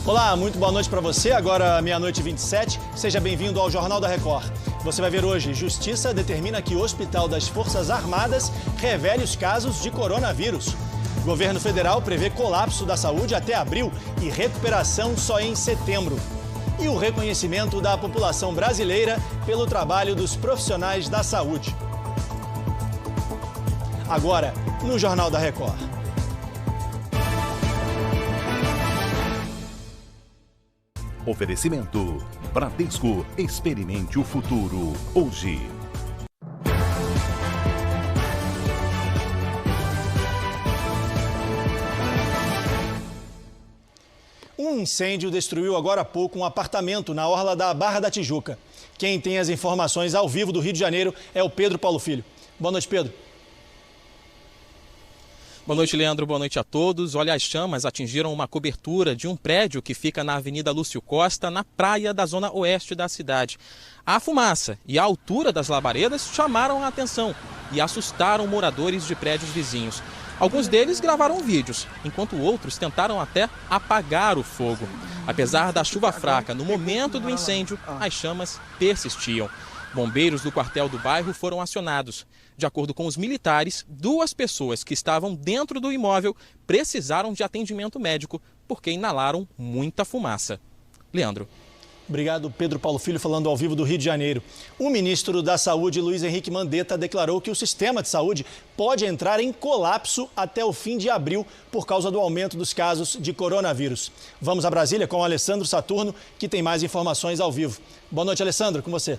Olá, muito boa noite para você. Agora, meia-noite e 27. Seja bem-vindo ao Jornal da Record. Você vai ver hoje: Justiça determina que o Hospital das Forças Armadas revele os casos de coronavírus. Governo federal prevê colapso da saúde até abril e recuperação só em setembro. E o reconhecimento da população brasileira pelo trabalho dos profissionais da saúde. Agora, no Jornal da Record. Oferecimento Bradesco, experimente o futuro hoje. Um incêndio destruiu agora há pouco um apartamento na orla da Barra da Tijuca. Quem tem as informações ao vivo do Rio de Janeiro é o Pedro Paulo Filho. Boa noite, Pedro. Boa noite, Leandro. Boa noite a todos. Olha, as chamas atingiram uma cobertura de um prédio que fica na Avenida Lúcio Costa, na praia da zona oeste da cidade. A fumaça e a altura das labaredas chamaram a atenção e assustaram moradores de prédios vizinhos. Alguns deles gravaram vídeos, enquanto outros tentaram até apagar o fogo. Apesar da chuva fraca, no momento do incêndio, as chamas persistiam. Bombeiros do quartel do bairro foram acionados. De acordo com os militares, 2 pessoas que estavam dentro do imóvel precisaram de atendimento médico porque inalaram muita fumaça. Leandro. Obrigado, Pedro Paulo Filho, falando ao vivo do Rio de Janeiro. O ministro da Saúde, Luiz Henrique Mandetta, declarou que o sistema de saúde pode entrar em colapso até o fim de abril por causa do aumento dos casos de coronavírus. Vamos a Brasília com o Alessandro Saturno, que tem mais informações ao vivo. Boa noite, Alessandro, com você.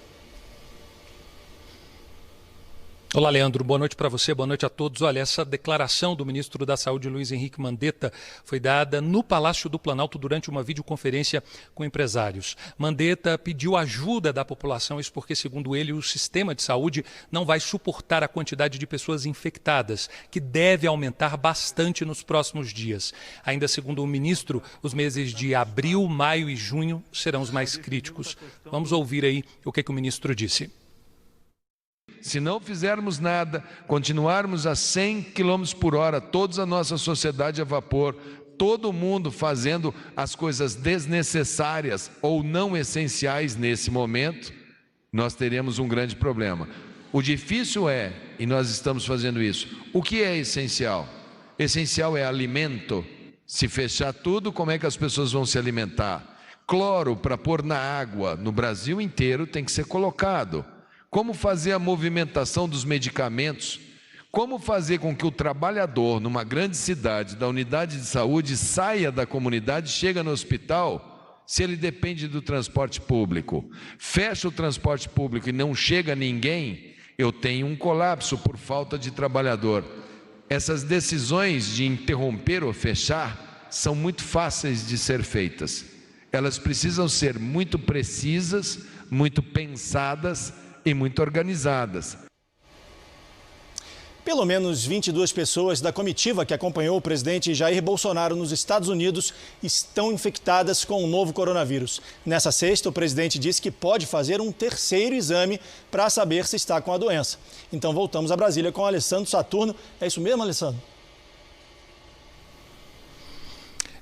Olá, Leandro. Boa noite para você, boa noite a todos. Olha, essa declaração do ministro da Saúde, Luiz Henrique Mandetta, foi dada no Palácio do Planalto durante uma videoconferência com empresários. Mandetta pediu ajuda da população, isso porque, segundo ele, o sistema de saúde não vai suportar a quantidade de pessoas infectadas, que deve aumentar bastante nos próximos dias. Ainda segundo o ministro, os meses de abril, maio e junho serão os mais críticos. Vamos ouvir aí o que o ministro disse. Se não fizermos nada, continuarmos a 100 km por hora, toda a nossa sociedade a vapor, todo mundo fazendo as coisas desnecessárias ou não essenciais nesse momento, nós teremos um grande problema. O difícil é, e nós estamos fazendo isso, o que é essencial? Essencial é alimento. Se fechar tudo, como é que as pessoas vão se alimentar? Cloro para pôr na água no Brasil inteiro tem que ser colocado. Como fazer a movimentação dos medicamentos? Como fazer com que o trabalhador numa grande cidade, da unidade de saúde, saia da comunidade e chegue no hospital, se ele depende do transporte público? Fecha o transporte público e não chega ninguém, eu tenho um colapso por falta de trabalhador. Essas decisões de interromper ou fechar são muito fáceis de ser feitas. Elas precisam ser muito precisas, muito pensadas e muito organizadas. Pelo menos 22 pessoas da comitiva que acompanhou o presidente Jair Bolsonaro nos Estados Unidos estão infectadas com o novo coronavírus. Nessa sexta, o presidente disse que pode fazer um terceiro exame para saber se está com a doença. Então voltamos a Brasília com o Alessandro Saturno. É isso mesmo, Alessandro?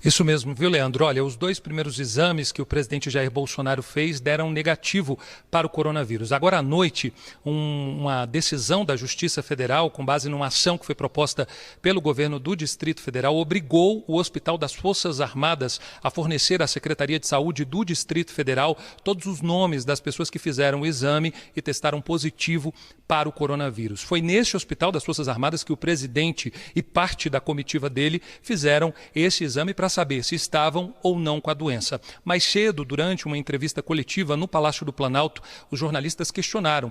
Isso mesmo, viu, Leandro? Olha, os 2 primeiros exames que o presidente Jair Bolsonaro fez deram negativo para o coronavírus. Agora à noite, uma decisão da Justiça Federal, com base numa ação que foi proposta pelo governo do Distrito Federal, obrigou o Hospital das Forças Armadas a fornecer à Secretaria de Saúde do Distrito Federal todos os nomes das pessoas que fizeram o exame e testaram positivo para o coronavírus. Foi neste Hospital das Forças Armadas que o presidente e parte da comitiva dele fizeram esse exame para saber se estavam ou não com a doença. Mais cedo, durante uma entrevista coletiva no Palácio do Planalto, os jornalistas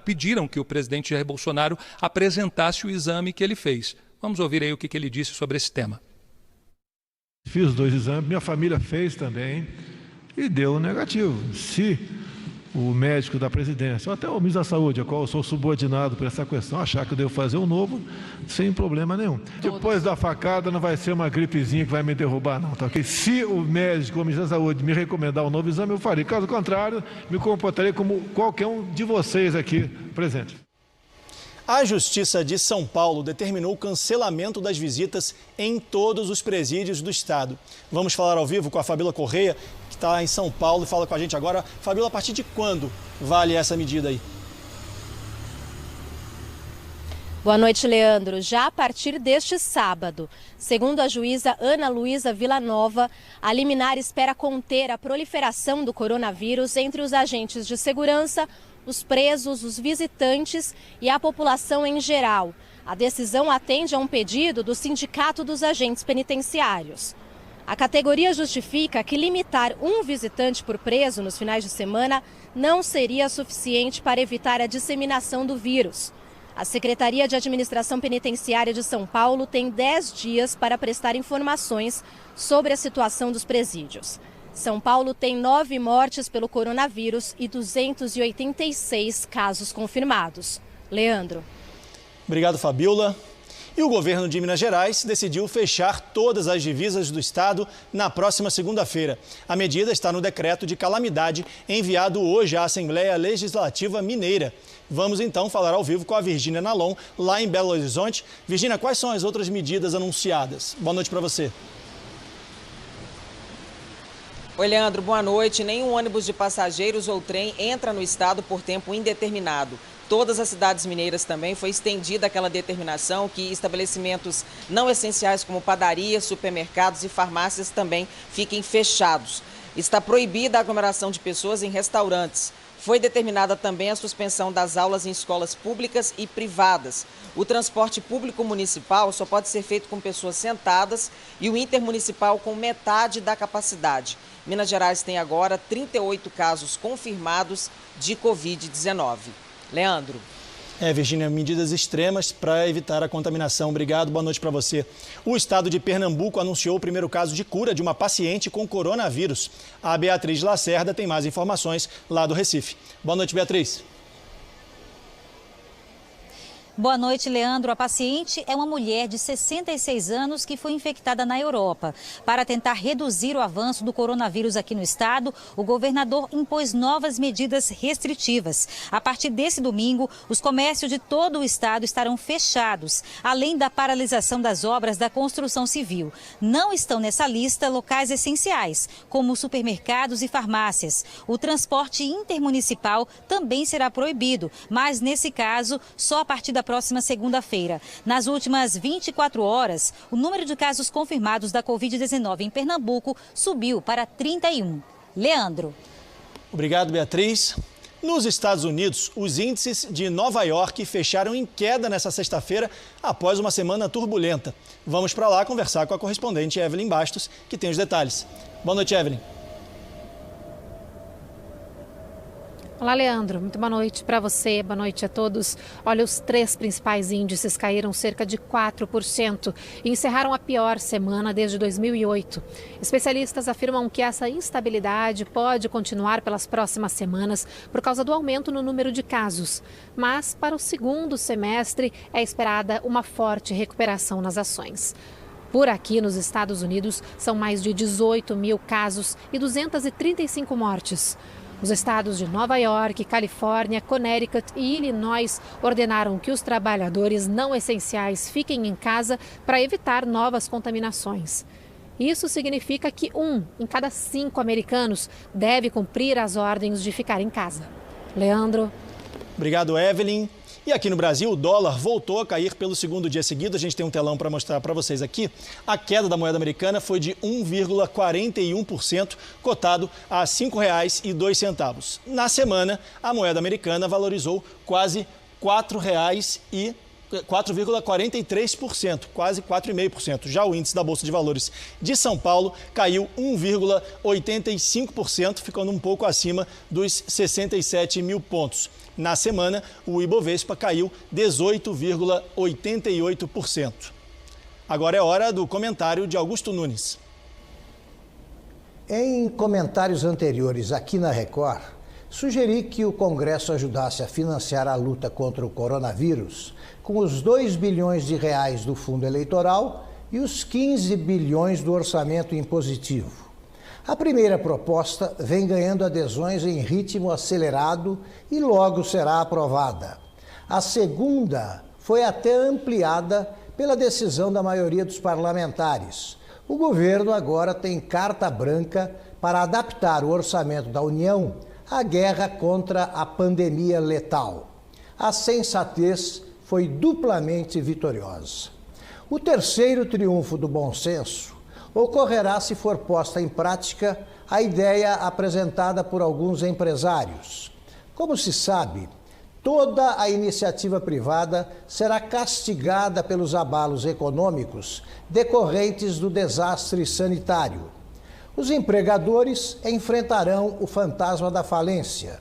pediram que o presidente Jair Bolsonaro apresentasse o exame que ele fez. Vamos ouvir aí o que ele disse sobre esse tema. Fiz 2 exames, minha família fez também e deu negativo. Se o médico da presidência, ou até o ministro da Saúde, a qual eu sou subordinado por essa questão, achar que eu devo fazer um novo, sem problema nenhum. Depois da facada não vai ser uma gripezinha que vai me derrubar, não, tá ok? Se o médico ou o ministro da Saúde me recomendar um novo exame, eu farei. Caso contrário, me comportarei como qualquer um de vocês aqui presente. A Justiça de São Paulo determinou o cancelamento das visitas em todos os presídios do estado. Vamos falar ao vivo com a Fabíola Correia, que está em São Paulo e fala com a gente agora. Fabíola, a partir de quando vale essa medida aí? Boa noite, Leandro. Já a partir deste sábado, segundo a juíza Ana Luísa Villanova, a liminar espera conter a proliferação do coronavírus entre os agentes de segurança, os presos, os visitantes e a população em geral. A decisão atende a um pedido do Sindicato dos Agentes Penitenciários. A categoria justifica que limitar um visitante por preso nos finais de semana não seria suficiente para evitar a disseminação do vírus. A Secretaria de Administração Penitenciária de São Paulo tem 10 dias para prestar informações sobre a situação dos presídios. São Paulo tem 9 mortes pelo coronavírus e 286 casos confirmados. Leandro. Obrigado, Fabíola. E o governo de Minas Gerais decidiu fechar todas as divisas do estado na próxima segunda-feira. A medida está no decreto de calamidade enviado hoje à Assembleia Legislativa Mineira. Vamos então falar ao vivo com a Virgínia Nalon, lá em Belo Horizonte. Virgínia, quais são as outras medidas anunciadas? Boa noite para você. Oi, Leandro, boa noite. Nenhum ônibus de passageiros ou trem entra no estado por tempo indeterminado. Todas as cidades mineiras também foi estendida aquela determinação que estabelecimentos não essenciais como padarias, supermercados e farmácias também fiquem fechados. Está proibida a aglomeração de pessoas em restaurantes. Foi determinada também a suspensão das aulas em escolas públicas e privadas. O transporte público municipal só pode ser feito com pessoas sentadas e o intermunicipal com metade da capacidade. Minas Gerais tem agora 38 casos confirmados de Covid-19. Leandro. Virgínia, medidas extremas para evitar a contaminação. Obrigado, boa noite para você. O estado de Pernambuco anunciou o primeiro caso de cura de uma paciente com coronavírus. A Beatriz Lacerda tem mais informações lá do Recife. Boa noite, Beatriz. Boa noite, Leandro. A paciente é uma mulher de 66 anos que foi infectada na Europa. Para tentar reduzir o avanço do coronavírus aqui no estado, o governador impôs novas medidas restritivas. A partir desse domingo, os comércios de todo o estado estarão fechados, além da paralisação das obras da construção civil. Não estão nessa lista locais essenciais, como supermercados e farmácias. O transporte intermunicipal também será proibido, mas nesse caso, só a partir da próxima segunda-feira. Nas últimas 24 horas, o número de casos confirmados da Covid-19 em Pernambuco subiu para 31. Leandro. Obrigado, Beatriz. Nos Estados Unidos, os índices de Nova York fecharam em queda nesta sexta-feira após uma semana turbulenta. Vamos para lá conversar com a correspondente Evelyn Bastos, que tem os detalhes. Boa noite, Evelyn. Olá, Leandro. Muito boa noite para você, boa noite a todos. Olha, os 3 principais índices caíram cerca de 4% e encerraram a pior semana desde 2008. Especialistas afirmam que essa instabilidade pode continuar pelas próximas semanas por causa do aumento no número de casos. Mas, para o segundo semestre, é esperada uma forte recuperação nas ações. Por aqui, nos Estados Unidos, são mais de 18 mil casos e 235 mortes. Os estados de Nova York, Califórnia, Connecticut e Illinois ordenaram que os trabalhadores não essenciais fiquem em casa para evitar novas contaminações. Isso significa que 1 em cada 5 americanos deve cumprir as ordens de ficar em casa. Leandro. Obrigado, Evelyn. E aqui no Brasil, o dólar voltou a cair pelo segundo dia seguido. A gente tem um telão para mostrar para vocês aqui. A queda da moeda americana foi de 1,41%, cotado a R$ 5,02. Na semana, a moeda americana valorizou quase R$ 4,43%, quase 4,5%. Já o índice da Bolsa de Valores de São Paulo caiu 1,85%, ficando um pouco acima dos 67 mil pontos. Na semana, o Ibovespa caiu 18,88%. Agora é hora do comentário de Augusto Nunes. Em comentários anteriores aqui na Record, sugeri que o Congresso ajudasse a financiar a luta contra o coronavírus com os 2 bilhões de reais do fundo eleitoral e os 15 bilhões do orçamento impositivo. A primeira proposta vem ganhando adesões em ritmo acelerado e logo será aprovada. A segunda foi até ampliada pela decisão da maioria dos parlamentares. O governo agora tem carta branca para adaptar o orçamento da União à guerra contra a pandemia letal. A sensatez foi duplamente vitoriosa. O terceiro triunfo do bom senso ocorrerá se for posta em prática a ideia apresentada por alguns empresários. Como se sabe, toda a iniciativa privada será castigada pelos abalos econômicos decorrentes do desastre sanitário. Os empregadores enfrentarão o fantasma da falência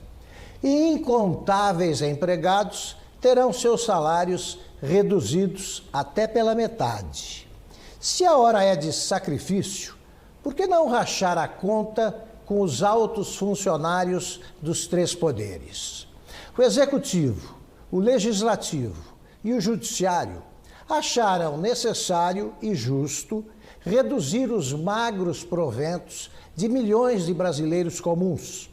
e incontáveis empregados terão seus salários reduzidos até pela metade. Se a hora é de sacrifício, por que não rachar a conta com os altos funcionários dos três poderes? O Executivo, o Legislativo e o Judiciário acharam necessário e justo reduzir os magros proventos de milhões de brasileiros comuns.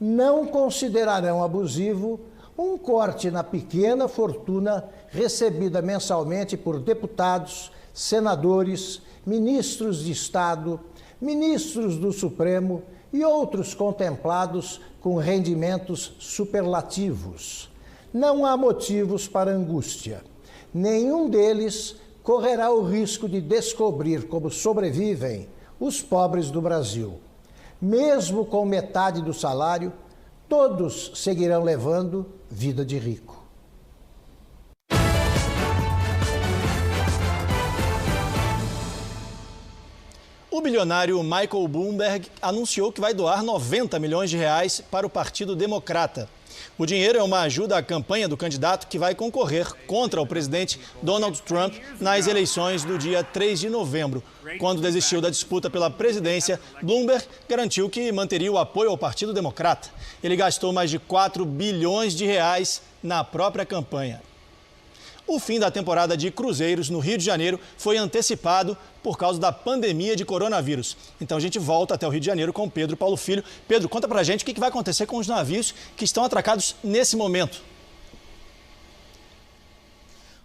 Não considerarão abusivo um corte na pequena fortuna recebida mensalmente por deputados, senadores, ministros de Estado, ministros do Supremo e outros contemplados com rendimentos superlativos. Não há motivos para angústia. Nenhum deles correrá o risco de descobrir como sobrevivem os pobres do Brasil. Mesmo com metade do salário, todos seguirão levando vida de rico. O bilionário Michael Bloomberg anunciou que vai doar 90 milhões de reais para o Partido Democrata. O dinheiro é uma ajuda à campanha do candidato que vai concorrer contra o presidente Donald Trump nas eleições do dia 3 de novembro. Quando desistiu da disputa pela presidência, Bloomberg garantiu que manteria o apoio ao Partido Democrata. Ele gastou mais de 4 bilhões de reais na própria campanha. O fim da temporada de cruzeiros no Rio de Janeiro foi antecipado por causa da pandemia de coronavírus. Então a gente volta até o Rio de Janeiro com Pedro Paulo Filho. Pedro, conta pra gente o que vai acontecer com os navios que estão atracados nesse momento.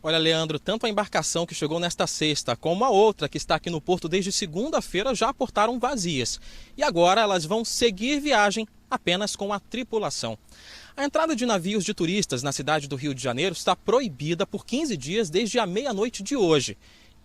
Olha, Leandro, tanto a embarcação que chegou nesta sexta como a outra que está aqui no porto desde segunda-feira já aportaram vazias. E agora elas vão seguir viagem apenas com a tripulação. A entrada de navios de turistas na cidade do Rio de Janeiro está proibida por 15 dias desde a meia-noite de hoje.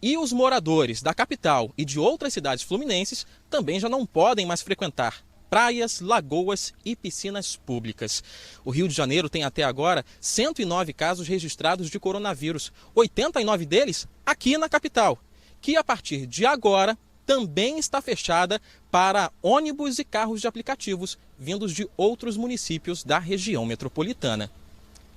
E os moradores da capital e de outras cidades fluminenses também já não podem mais frequentar praias, lagoas e piscinas públicas. O Rio de Janeiro tem até agora 109 casos registrados de coronavírus, 89 deles aqui na capital, que a partir de agora também está fechada para ônibus e carros de aplicativos vindos de outros municípios da região metropolitana.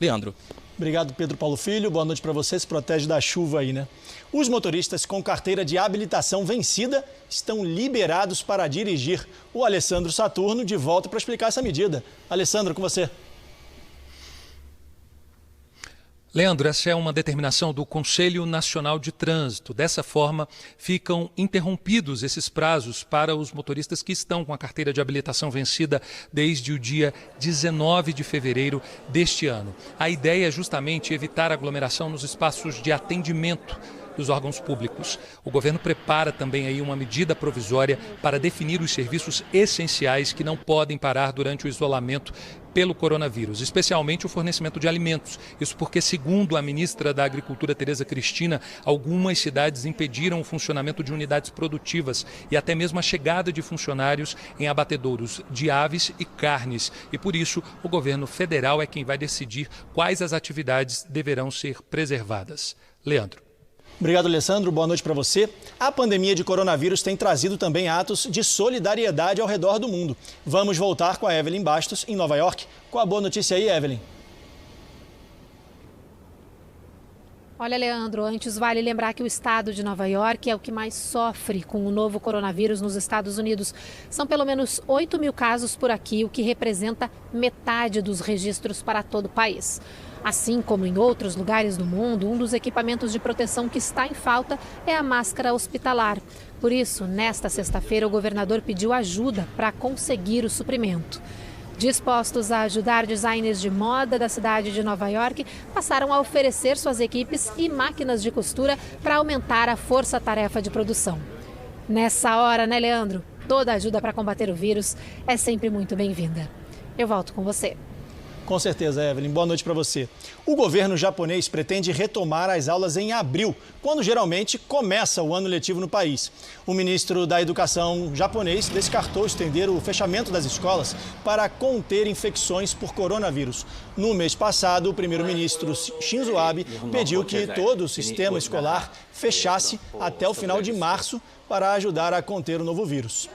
Leandro. Obrigado, Pedro Paulo Filho. Boa noite para você. Se protege da chuva aí, né? Os motoristas com carteira de habilitação vencida estão liberados para dirigir. O Alessandro Saturno de volta para explicar essa medida. Alessandro, com você. Leandro, essa é uma determinação do Conselho Nacional de Trânsito. Dessa forma, ficam interrompidos esses prazos para os motoristas que estão com a carteira de habilitação vencida desde o dia 19 de fevereiro deste ano. A ideia é justamente evitar aglomeração nos espaços de atendimento dos órgãos públicos. O governo prepara também aí uma medida provisória para definir os serviços essenciais que não podem parar durante o isolamento pelo coronavírus, especialmente o fornecimento de alimentos. Isso porque, segundo a ministra da Agricultura, Tereza Cristina, algumas cidades impediram o funcionamento de unidades produtivas e até mesmo a chegada de funcionários em abatedouros de aves e carnes. E por isso, o governo federal é quem vai decidir quais as atividades deverão ser preservadas. Leandro. Obrigado, Alessandro. Boa noite para você. A pandemia de coronavírus tem trazido também atos de solidariedade ao redor do mundo. Vamos voltar com a Evelyn Bastos, em Nova York. Qual a boa notícia aí, Evelyn? Olha, Leandro, antes vale lembrar que o estado de Nova York é o que mais sofre com o novo coronavírus nos Estados Unidos. São pelo menos 8 mil casos por aqui, o que representa metade dos registros para todo o país. Assim como em outros lugares do mundo, um dos equipamentos de proteção que está em falta é a máscara hospitalar. Por isso, nesta sexta-feira, o governador pediu ajuda para conseguir o suprimento. Dispostos a ajudar designers de moda da cidade de Nova York, passaram a oferecer suas equipes e máquinas de costura para aumentar a força-tarefa de produção. Nessa hora, né, Leandro? Toda ajuda para combater o vírus é sempre muito bem-vinda. Eu volto com você. Com certeza, Evelyn. Boa noite para você. O governo japonês pretende retomar as aulas em abril, quando geralmente começa o ano letivo no país. O ministro da Educação japonês descartou estender o fechamento das escolas para conter infecções por coronavírus. No mês passado, o primeiro-ministro Shinzo Abe pediu que todo o sistema escolar fechasse até o final de março para ajudar a conter o novo vírus.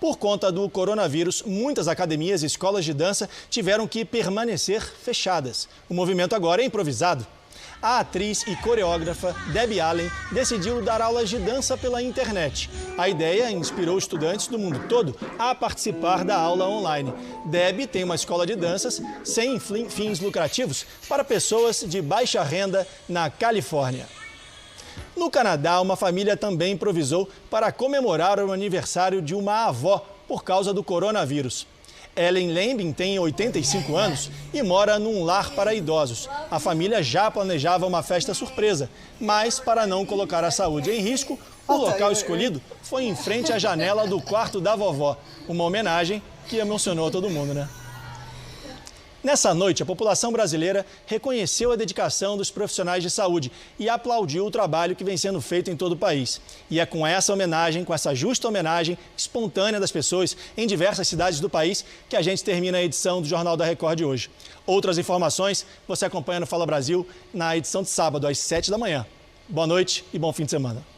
Por conta do coronavírus, muitas academias e escolas de dança tiveram que permanecer fechadas. O movimento agora é improvisado. A atriz e coreógrafa Debbie Allen decidiu dar aulas de dança pela internet. A ideia inspirou estudantes do mundo todo a participar da aula online. Debbie tem uma escola de danças sem fins lucrativos para pessoas de baixa renda na Califórnia. No Canadá, uma família também improvisou para comemorar o aniversário de uma avó por causa do coronavírus. Ellen Lembing tem 85 anos e mora num lar para idosos. A família já planejava uma festa surpresa, mas para não colocar a saúde em risco, o local escolhido foi em frente à janela do quarto da vovó. Uma homenagem que emocionou todo mundo, né? Nessa noite, a população brasileira reconheceu a dedicação dos profissionais de saúde e aplaudiu o trabalho que vem sendo feito em todo o país. E é com essa homenagem, com essa justa homenagem espontânea das pessoas em diversas cidades do país, que a gente termina a edição do Jornal da Record de hoje. Outras informações você acompanha no Fala Brasil na edição de sábado, às 7 da manhã. Boa noite e bom fim de semana.